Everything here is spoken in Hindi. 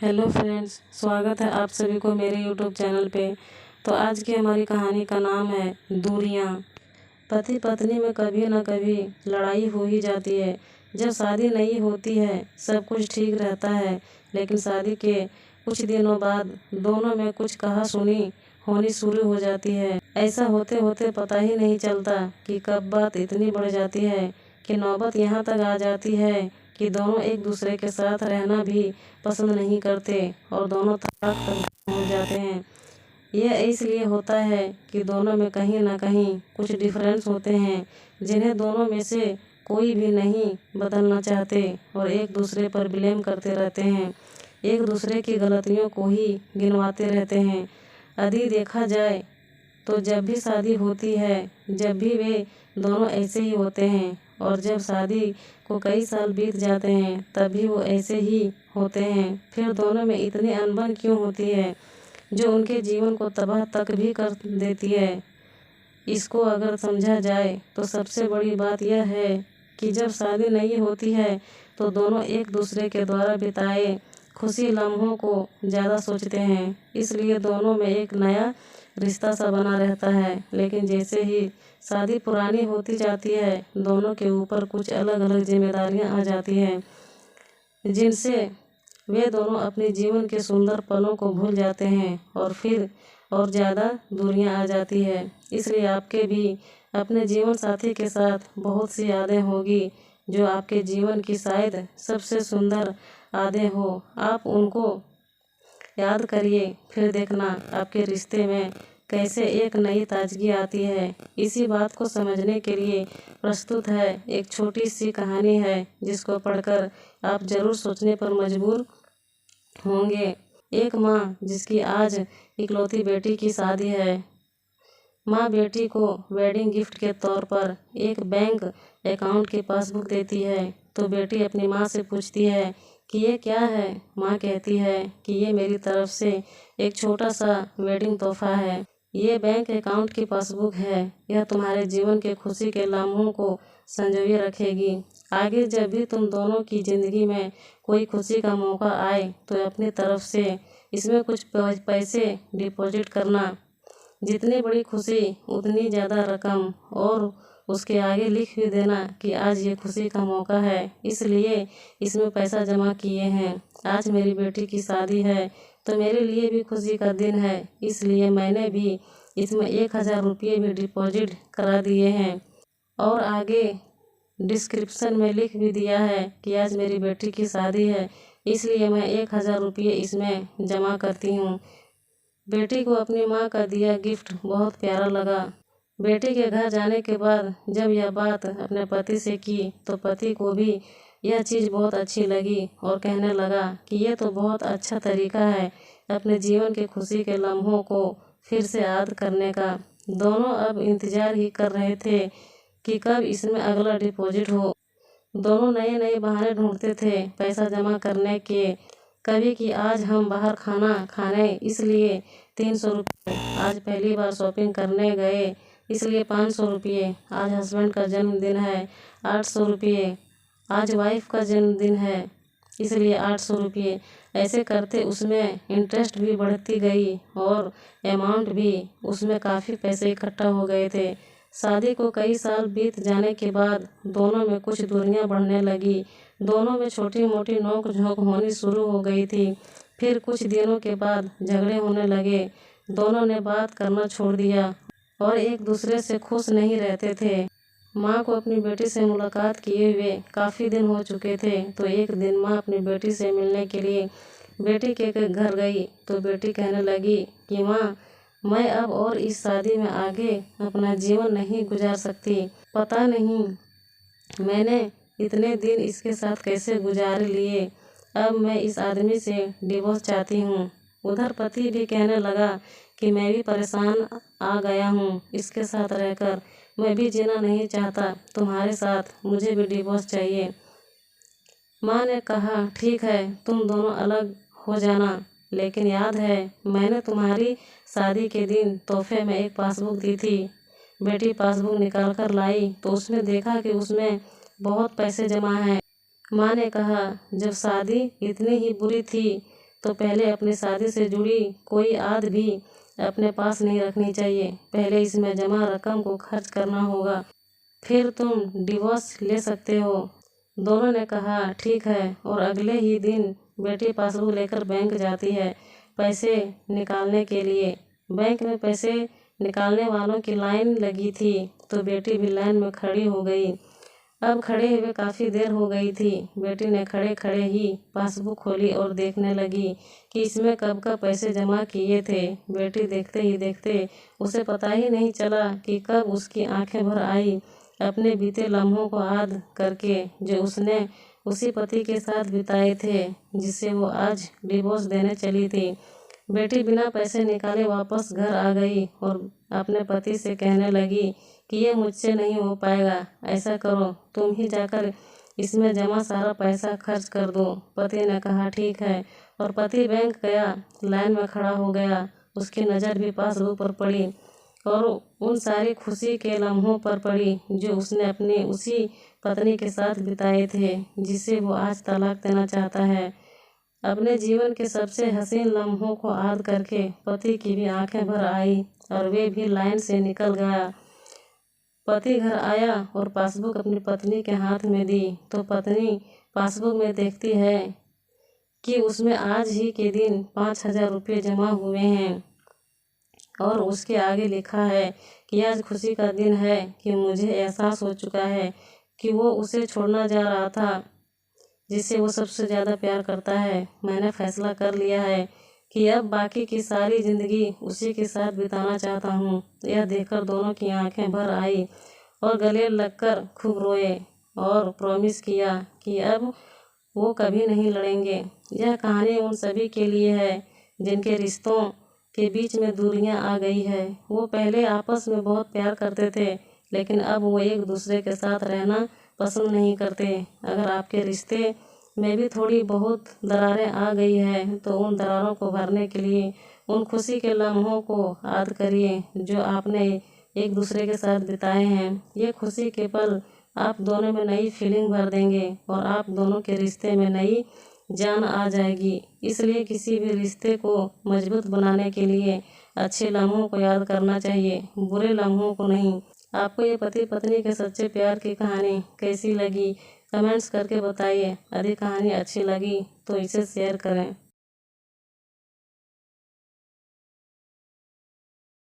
हेलो फ्रेंड्स, स्वागत है आप सभी को मेरे यूट्यूब चैनल पे। तो आज की हमारी कहानी का नाम है दूरियां। पति पत्नी में कभी न कभी लड़ाई हो ही जाती है। जब शादी नहीं होती है सब कुछ ठीक रहता है, लेकिन शादी के कुछ दिनों बाद दोनों में कुछ कहा सुनी होनी शुरू हो जाती है। ऐसा होते होते पता ही नहीं चलता कि कब बात इतनी बढ़ जाती है कि नौबत यहाँ तक आ जाती है कि दोनों एक दूसरे के साथ रहना भी पसंद नहीं करते और दोनों तलाक तक पहुँच जाते हैं। यह इसलिए होता है कि दोनों में कहीं ना कहीं कुछ डिफरेंस होते हैं जिन्हें दोनों में से कोई भी नहीं बदलना चाहते और एक दूसरे पर ब्लेम करते रहते हैं, एक दूसरे की गलतियों को ही गिनवाते रहते हैं। यदि देखा जाए तो जब भी शादी होती है, जब भी वे दोनों ऐसे ही होते हैं, और जब शादी को कई साल बीत जाते हैं तब भी वो ऐसे ही होते हैं। फिर दोनों में इतनी अनबन क्यों होती है जो उनके जीवन को तबाह तक भी कर देती है? इसको अगर समझा जाए तो सबसे बड़ी बात यह है कि जब शादी नहीं होती है तो दोनों एक दूसरे के द्वारा बिताए खुशी लम्हों को ज़्यादा सोचते हैं, इसलिए दोनों में एक नया रिश्ता सा बना रहता है। लेकिन जैसे ही शादी पुरानी होती जाती है दोनों के ऊपर कुछ अलग अलग जिम्मेदारियां आ जाती हैं जिनसे वे दोनों अपने जीवन के सुंदर पलों को भूल जाते हैं और फिर और ज़्यादा दूरियां आ जाती है। इसलिए आपके भी अपने जीवन साथी के साथ बहुत सी यादें होगी जो आपके जीवन की शायद सबसे सुंदर यादें हो। आप उनको याद करिए, फिर देखना आपके रिश्ते में कैसे एक नई ताजगी आती है। इसी बात को समझने के लिए प्रस्तुत है एक छोटी सी कहानी है जिसको पढ़कर आप जरूर सोचने पर मजबूर होंगे। एक माँ जिसकी आज इकलौती बेटी की शादी है। माँ बेटी को वेडिंग गिफ्ट के तौर पर एक बैंक अकाउंट की पासबुक देती है तो बेटी अपनी माँ से पूछती है कि ये क्या है। माँ कहती है कि ये मेरी तरफ से एक छोटा सा वेडिंग तोहफा है। ये बैंक अकाउंट की पासबुक है, यह तुम्हारे जीवन के खुशी के लम्हों को संजोए रखेगी। आगे जब भी तुम दोनों की ज़िंदगी में कोई खुशी का मौका आए तो अपनी तरफ से इसमें कुछ पैसे डिपॉजिट करना। जितनी बड़ी खुशी उतनी ज़्यादा रकम, और उसके आगे लिख भी देना कि आज ये खुशी का मौका है इसलिए इसमें पैसा जमा किए हैं। आज मेरी बेटी की शादी है तो मेरे लिए भी खुशी का दिन है, इसलिए मैंने भी इसमें 1000 रुपये भी डिपॉजिट करा दिए हैं और आगे डिस्क्रिप्शन में लिख भी दिया है कि आज मेरी बेटी की शादी है इसलिए मैं 1000 रुपये इसमें जमा करती हूँ। बेटी को अपनी माँ का दिया गिफ्ट बहुत प्यारा लगा। बेटी के घर जाने के बाद जब यह बात अपने पति से की तो पति को भी यह चीज़ बहुत अच्छी लगी और कहने लगा कि ये तो बहुत अच्छा तरीका है अपने जीवन के खुशी के लम्हों को फिर से याद करने का। दोनों अब इंतज़ार ही कर रहे थे कि कब इसमें अगला डिपॉजिट हो। दोनों नए नए बहाने ढूंढते थे पैसा जमा करने के। कभी कि आज हम बाहर खाना खाने इसलिए 300 रुपये, आज पहली बार शॉपिंग करने गए इसलिए 500 रुपये, आज हस्बैंड का जन्मदिन है 800 रुपये, आज वाइफ का जन्मदिन है इसलिए 800 रुपये। ऐसे करते उसमें इंटरेस्ट भी बढ़ती गई और अमाउंट भी, उसमें काफ़ी पैसे इकट्ठा हो गए थे। शादी को कई साल बीत जाने के बाद दोनों में कुछ दूरियां बढ़ने लगी। दोनों में छोटी मोटी नोक झोंक होनी शुरू हो गई थी। फिर कुछ दिनों के बाद झगड़े होने लगे। दोनों ने बात करना छोड़ दिया और एक दूसरे से खुश नहीं रहते थे। माँ को अपनी बेटी से मुलाकात किए हुए काफ़ी दिन हो चुके थे तो एक दिन माँ अपनी बेटी से मिलने के लिए बेटी के घर गई तो बेटी कहने लगी कि माँ, मैं अब और इस शादी में आगे अपना जीवन नहीं गुजार सकती। पता नहीं मैंने इतने दिन इसके साथ कैसे गुजार लिए। अब मैं इस आदमी से डिवोर्स चाहती हूँ। उधर पति भी कहने लगा कि मैं भी परेशान आ गया हूँ इसके साथ रहकर, मैं भी जीना नहीं चाहता तुम्हारे साथ, मुझे भी डिवोर्स चाहिए। माँ ने कहा ठीक है तुम दोनों अलग हो जाना, लेकिन याद है मैंने तुम्हारी शादी के दिन तोहफे में एक पासबुक दी थी। बेटी पासबुक निकाल कर लाई तो उसमें देखा कि उसमें बहुत पैसे जमा हैं। माँ ने कहा जब शादी इतनी ही बुरी थी तो पहले अपनी शादी से जुड़ी कोई याद भी अपने पास नहीं रखनी चाहिए। पहले इसमें जमा रकम को खर्च करना होगा, फिर तुम डिवोर्स ले सकते हो। दोनों ने कहा ठीक है, और अगले ही दिन बेटी पासबुक लेकर बैंक जाती है पैसे निकालने के लिए। बैंक में पैसे निकालने वालों की लाइन लगी थी, तो बेटी भी लाइन में खड़ी हो गई। अब खड़े हुए काफ़ी देर हो गई थी। बेटी ने खड़े खड़े ही पासबुक खोली और देखने लगी कि इसमें कब का पैसे जमा किए थे। बेटी देखते ही देखते उसे पता ही नहीं चला कि कब उसकी आंखें भर आई अपने बीते लम्हों को याद करके, जो उसने उसी पति के साथ बिताए थे जिससे वो आज डिवोर्स देने चली थी। बेटी बिना पैसे निकाले वापस घर आ गई और अपने पति से कहने लगी कि ये मुझसे नहीं हो पाएगा, ऐसा करो तुम ही जाकर इसमें जमा सारा पैसा खर्च कर दो। पति ने कहा ठीक है, और पति बैंक गया, लाइन में खड़ा हो गया। उसकी नज़र भी पासबुक पर पड़ी और उन सारी खुशी के लम्हों पर पड़ी जो उसने अपनी उसी पत्नी के साथ बिताए थे जिसे वो आज तलाक देना चाहता है। अपने जीवन के सबसे हसीन लम्हों को याद करके पति की भी आंखें भर आई और वे भी लाइन से निकल गया। पति घर आया और पासबुक अपनी पत्नी के हाथ में दी, तो पत्नी पासबुक में देखती है कि उसमें आज ही के दिन 5,000 रुपये जमा हुए हैं और उसके आगे लिखा है कि आज खुशी का दिन है कि मुझे एहसास हो चुका है कि वो उसे छोड़ना जा रहा था जिससे वो सबसे ज़्यादा प्यार करता है। मैंने फैसला कर लिया है कि अब बाकी की सारी ज़िंदगी उसी के साथ बिताना चाहता हूँ। यह देखकर दोनों की आंखें भर आई और गले लगकर खूब रोए और प्रॉमिस किया कि अब वो कभी नहीं लड़ेंगे। यह कहानी उन सभी के लिए है जिनके रिश्तों के बीच में दूरियां आ गई है। वो पहले आपस में बहुत प्यार करते थे, लेकिन अब वो एक दूसरे के साथ रहना पसंद नहीं करते। अगर आपके रिश्ते में भी थोड़ी बहुत दरारें आ गई है, तो उन दरारों को भरने के लिए उन खुशी के लम्हों को याद करिए जो आपने एक दूसरे के साथ बिताए हैं। ये खुशी के पल आप दोनों में नई फीलिंग भर देंगे और आप दोनों के रिश्ते में नई जान आ जाएगी। इसलिए किसी भी रिश्ते को मजबूत बनाने के लिए अच्छे लम्हों को याद करना चाहिए, बुरे लम्हों को नहीं। आपको ये पति पत्नी के सच्चे प्यार की कहानी कैसी लगी, कमेंट्स करके बताइए। यदि कहानी अच्छी लगी तो इसे शेयर करें।